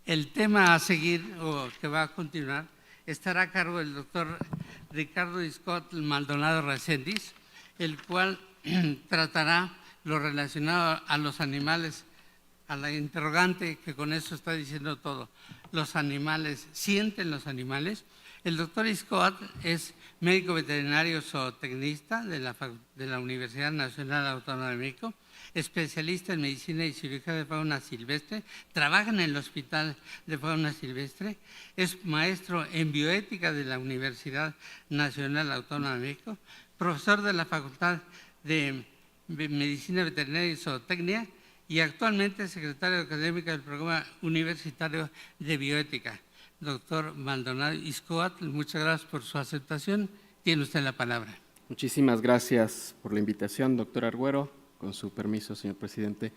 El tema a seguir, o que va a continuar, estará a cargo del doctor Ricardo Scott Maldonado Reséndiz, el cual tratará lo relacionado a los animales, a la interrogante que con eso está diciendo todo. ¿Los animales sienten los animales? El doctor Scott es médico veterinario zootecnista de la Universidad Nacional Autónoma de México, especialista en medicina y cirugía de fauna silvestre, trabaja en el Hospital de Fauna Silvestre, es maestro en bioética de la Universidad Nacional Autónoma de México, profesor de la Facultad de Medicina Veterinaria y Zootecnia y actualmente secretario académico del Programa Universitario de Bioética. Doctor Maldonado Scott, muchas gracias por su aceptación. Tiene usted la palabra. Muchísimas gracias por la invitación, doctor Argüero. Con su permiso, señor presidente.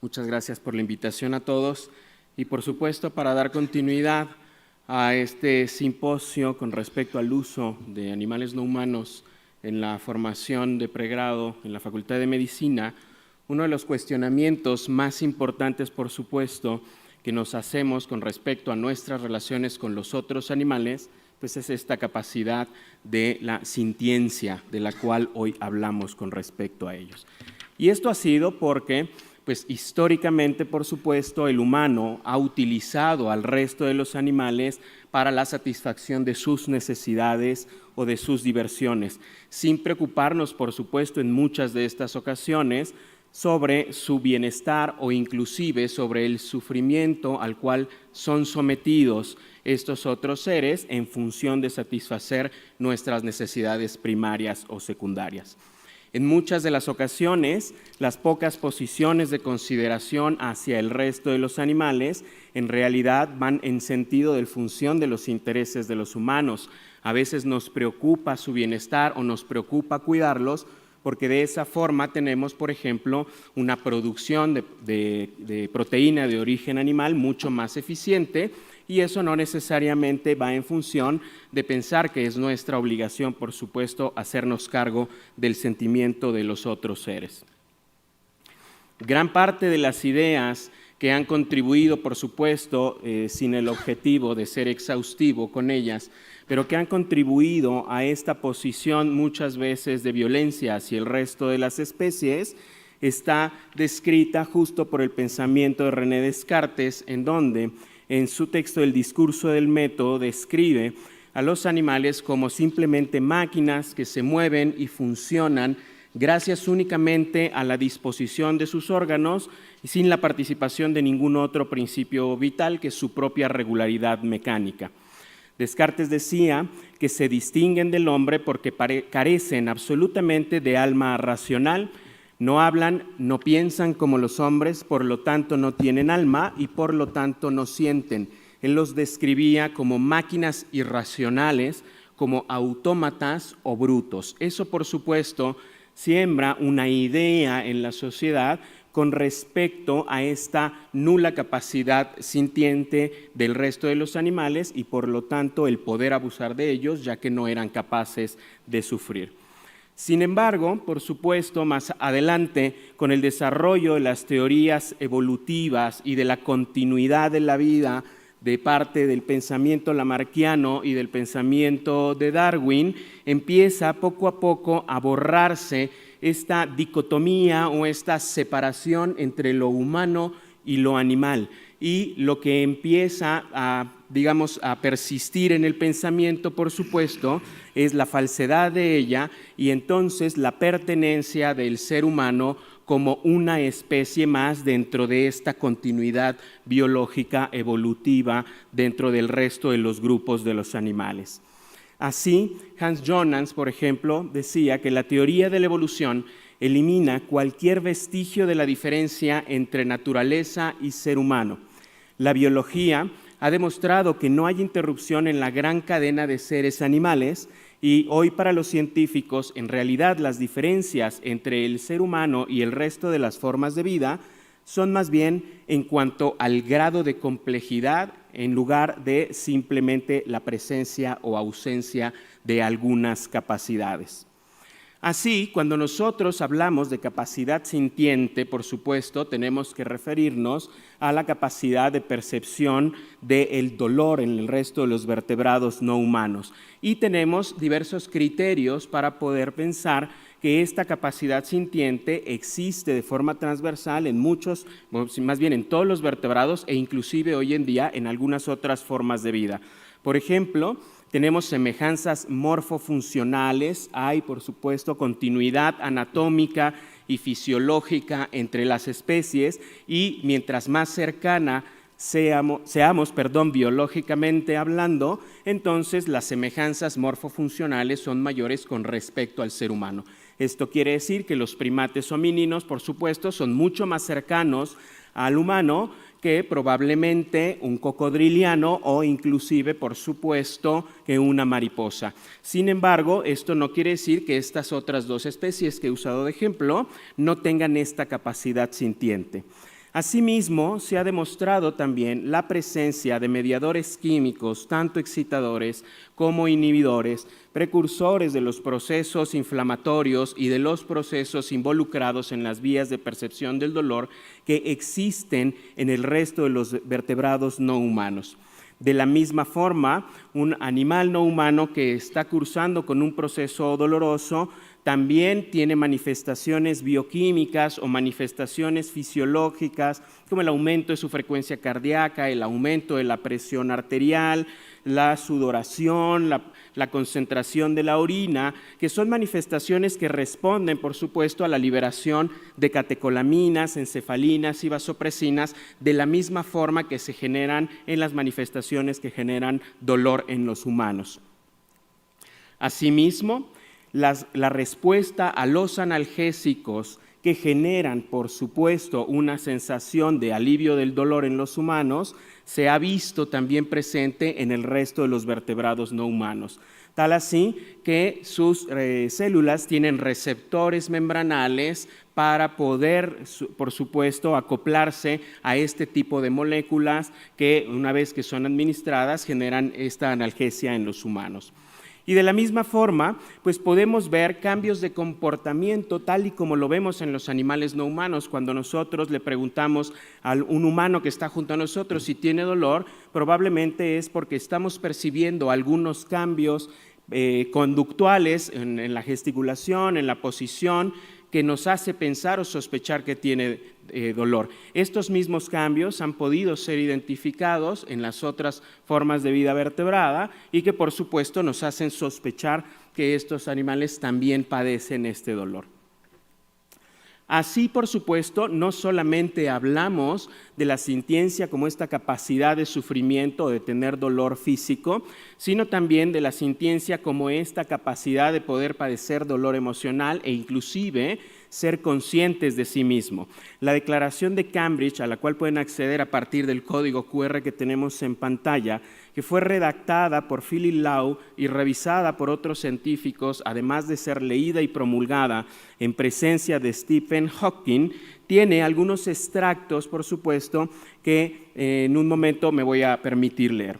Muchas gracias por la invitación a todos y, por supuesto, para dar continuidad a este simposio con respecto al uso de animales no humanos en la formación de pregrado en la Facultad de Medicina, uno de los cuestionamientos más importantes, por supuesto, que nos hacemos con respecto a nuestras relaciones con los otros animales, pues es esta capacidad de la sintiencia de la cual hoy hablamos con respecto a ellos. Y esto ha sido porque, pues históricamente, por supuesto, el humano ha utilizado al resto de los animales para la satisfacción de sus necesidades o de sus diversiones, sin preocuparnos, por supuesto, en muchas de estas ocasiones, sobre su bienestar o inclusive sobre el sufrimiento al cual son sometidos estos otros seres en función de satisfacer nuestras necesidades primarias o secundarias. En muchas de las ocasiones, las pocas posiciones de consideración hacia el resto de los animales en realidad van en sentido de función de los intereses de los humanos. A veces nos preocupa su bienestar o nos preocupa cuidarlos, porque de esa forma tenemos, por ejemplo, una producción de proteína de origen animal mucho más eficiente, y eso no necesariamente va en función de pensar que es nuestra obligación, por supuesto, hacernos cargo del sentimiento de los otros seres. Gran parte de las ideas que han contribuido, por supuesto, sin el objetivo de ser exhaustivo con ellas, pero que han contribuido a esta posición muchas veces de violencia hacia el resto de las especies, está descrita justo por el pensamiento de René Descartes, en donde en su texto El discurso del método describe a los animales como simplemente máquinas que se mueven y funcionan gracias únicamente a la disposición de sus órganos y sin la participación de ningún otro principio vital que su propia regularidad mecánica. Descartes decía que se distinguen del hombre porque carecen absolutamente de alma racional, no hablan, no piensan como los hombres, por lo tanto no tienen alma y por lo tanto no sienten. Él los describía como máquinas irracionales, como autómatas o brutos. Eso, por supuesto, siembra una idea en la sociedad con respecto a esta nula capacidad sintiente del resto de los animales y por lo tanto el poder abusar de ellos, ya que no eran capaces de sufrir. Sin embargo, por supuesto, más adelante, con el desarrollo de las teorías evolutivas y de la continuidad de la vida de parte del pensamiento lamarckiano y del pensamiento de Darwin, empieza poco a poco a borrarse esta dicotomía o esta separación entre lo humano y lo animal. Y lo que empieza a persistir en el pensamiento, por supuesto, es la falsedad de ella y entonces la pertenencia del ser humano como una especie más dentro de esta continuidad biológica evolutiva dentro del resto de los grupos de los animales. Así, Hans Jonas, por ejemplo, decía que la teoría de la evolución elimina cualquier vestigio de la diferencia entre naturaleza y ser humano. La biología ha demostrado que no hay interrupción en la gran cadena de seres animales y hoy para los científicos, en realidad, las diferencias entre el ser humano y el resto de las formas de vida son más bien en cuanto al grado de complejidad en lugar de simplemente la presencia o ausencia de algunas capacidades. Así, cuando nosotros hablamos de capacidad sintiente, por supuesto, tenemos que referirnos a la capacidad de percepción del dolor en el resto de los vertebrados no humanos. Y tenemos diversos criterios para poder pensar que esta capacidad sintiente existe de forma transversal en muchos, más bien en todos los vertebrados e inclusive hoy en día en algunas otras formas de vida. Por ejemplo, tenemos semejanzas morfofuncionales, hay por supuesto continuidad anatómica y fisiológica entre las especies y mientras más cercana seamos biológicamente hablando, entonces las semejanzas morfofuncionales son mayores con respecto al ser humano. Esto quiere decir que los primates homínidos, por supuesto, son mucho más cercanos al humano que probablemente un cocodriliano o inclusive, por supuesto, que una mariposa. Sin embargo, esto no quiere decir que estas otras dos especies que he usado de ejemplo no tengan esta capacidad sintiente. Asimismo, se ha demostrado también la presencia de mediadores químicos, tanto excitadores como inhibidores, precursores de los procesos inflamatorios y de los procesos involucrados en las vías de percepción del dolor que existen en el resto de los vertebrados no humanos. De la misma forma, un animal no humano que está cursando con un proceso doloroso también tiene manifestaciones bioquímicas o manifestaciones fisiológicas, como el aumento de su frecuencia cardíaca, el aumento de la presión arterial, la sudoración, la concentración de la orina, que son manifestaciones que responden, por supuesto, a la liberación de catecolaminas, encefalinas y vasopresinas, de la misma forma que se generan en las manifestaciones que generan dolor en los humanos. Asimismo, la respuesta a los analgésicos que generan, por supuesto, una sensación de alivio del dolor en los humanos, se ha visto también presente en el resto de los vertebrados no humanos. Tal así que sus células tienen receptores membranales para poder, por supuesto, acoplarse a este tipo de moléculas que, una vez que son administradas, generan esta analgesia en los humanos. Y de la misma forma, pues podemos ver cambios de comportamiento tal y como lo vemos en los animales no humanos. Cuando nosotros le preguntamos a un humano que está junto a nosotros si tiene dolor, probablemente es porque estamos percibiendo algunos cambios conductuales en la gesticulación, en la posición, que nos hace pensar o sospechar que tiene dolor. Estos mismos cambios han podido ser identificados en las otras formas de vida vertebrada y que por supuesto nos hacen sospechar que estos animales también padecen este dolor. Así, por supuesto, no solamente hablamos de la sintiencia como esta capacidad de sufrimiento o de tener dolor físico, sino también de la sintiencia como esta capacidad de poder padecer dolor emocional e inclusive ser conscientes de sí mismo. La Declaración de Cambridge, a la cual pueden acceder a partir del código QR que tenemos en pantalla, que fue redactada por Philip Lowe y revisada por otros científicos, además de ser leída y promulgada en presencia de Stephen Hawking, tiene algunos extractos, por supuesto, que en un momento me voy a permitir leer.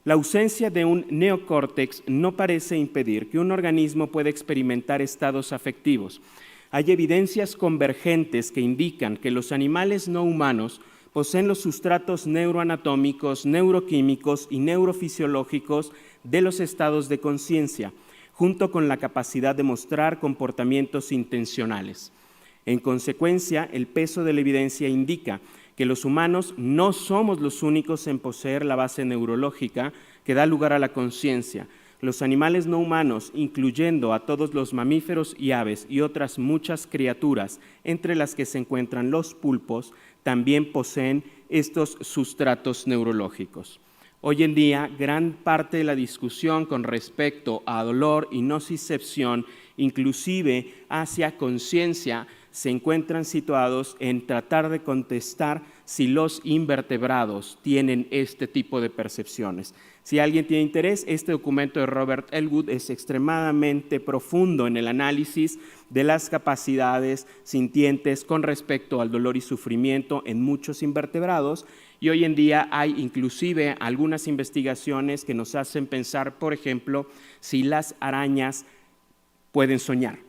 La ausencia de un neocórtex no parece impedir que un organismo pueda experimentar estados afectivos. Hay evidencias convergentes que indican que los animales no humanos poseen los sustratos neuroanatómicos, neuroquímicos y neurofisiológicos de los estados de conciencia, junto con la capacidad de mostrar comportamientos intencionales. En consecuencia, el peso de la evidencia indica que los humanos no somos los únicos en poseer la base neurológica que da lugar a la conciencia. Los animales no humanos, incluyendo a todos los mamíferos y aves y otras muchas criaturas, entre las que se encuentran los pulpos, también poseen estos sustratos neurológicos. Hoy en día, gran parte de la discusión con respecto a dolor y nocicepción, inclusive hacia conciencia, se encuentran situados en tratar de contestar si los invertebrados tienen este tipo de percepciones. Si alguien tiene interés, este documento de Robert Elwood es extremadamente profundo en el análisis de las capacidades sintientes con respecto al dolor y sufrimiento en muchos invertebrados, y hoy en día hay inclusive algunas investigaciones que nos hacen pensar, por ejemplo, si las arañas pueden soñar.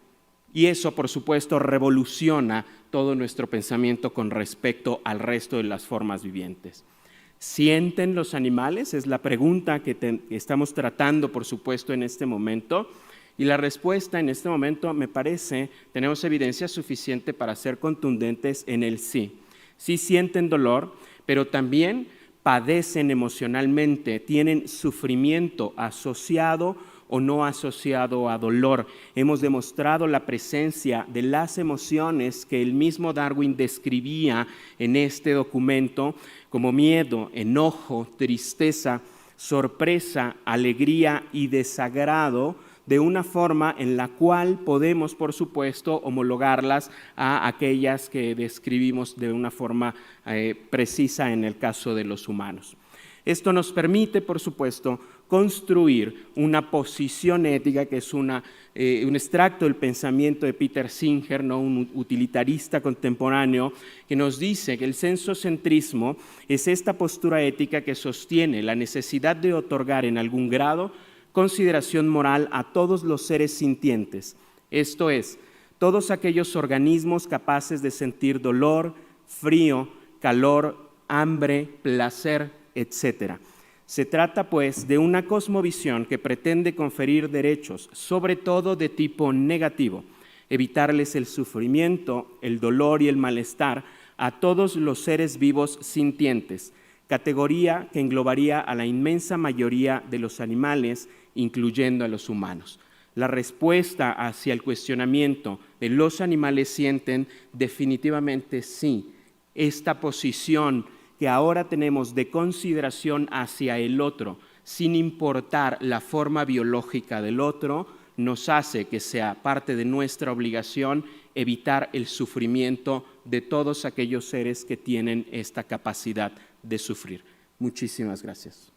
Y eso, por supuesto, revoluciona todo nuestro pensamiento con respecto al resto de las formas vivientes. ¿Sienten los animales? Es la pregunta que estamos tratando, por supuesto, en este momento. Y la respuesta en este momento, me parece, tenemos evidencia suficiente para ser contundentes en el sí. Sí sienten dolor, pero también padecen emocionalmente, tienen sufrimiento asociado o no asociado a dolor. Hemos demostrado la presencia de las emociones que el mismo Darwin describía en este documento como miedo, enojo, tristeza, sorpresa, alegría y desagrado, de una forma en la cual podemos, por supuesto, homologarlas a aquellas que describimos de una forma precisa en el caso de los humanos. Esto nos permite, por supuesto, construir una posición ética que es un extracto del pensamiento de Peter Singer, ¿no? Un utilitarista contemporáneo, que nos dice que el sensocentrismo es esta postura ética que sostiene la necesidad de otorgar en algún grado consideración moral a todos los seres sintientes, esto es, todos aquellos organismos capaces de sentir dolor, frío, calor, hambre, placer, etc. Se trata, pues, de una cosmovisión que pretende conferir derechos, sobre todo de tipo negativo, evitarles el sufrimiento, el dolor y el malestar a todos los seres vivos sintientes, categoría que englobaría a la inmensa mayoría de los animales, incluyendo a los humanos. La respuesta hacia el cuestionamiento de los animales sienten definitivamente sí. Esta posición que ahora tenemos de consideración hacia el otro, sin importar la forma biológica del otro, nos hace que sea parte de nuestra obligación evitar el sufrimiento de todos aquellos seres que tienen esta capacidad de sufrir. Muchísimas gracias.